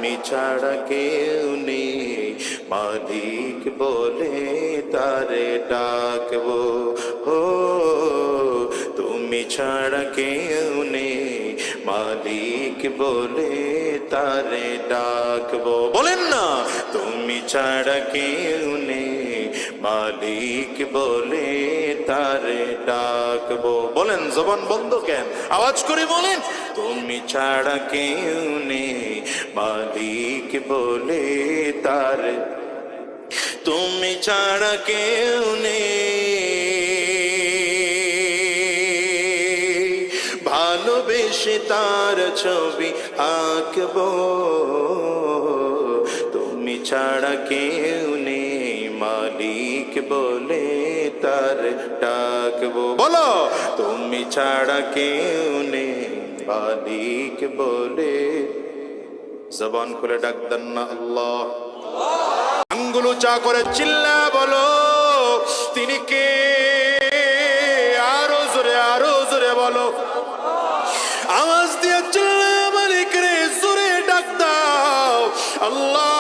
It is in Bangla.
তুমি ছাড়া কেউ নেই, মালিক বলে তারে ডাকবো। ও তুমি ছাড়া কেউ নেই, মালিক বলে তারে ডাকবো। বলেন না, তুমি ছাড়া কেউ নেই, মালিক বলে তারে ডাকবো। বলেন, জবান বন্ধ কেন? আওয়াজ করে বলেন, তুমি ছাড়া কেউ নেই, মালিক বলে তারে। তুমি ছাড়া কেউ নেই, ভালোবেসে তার ছবি আঁকবো। তুমি ছাড়া কেউ নেই, মালিক বলে তার ডাকবো। বলো, তুমি ছাড়া কেউ নেই, মালিক বলে। জবান খুলে ডাক দেন না আল্লাহ। আঙ্গুল চা করে চিল্লা বলো, তিনি কে? আরো জোরে বলো, আওয়াজ দিয়ে চিল্লা, মালিক রে জোরে ডাক দাও। আল্লাহ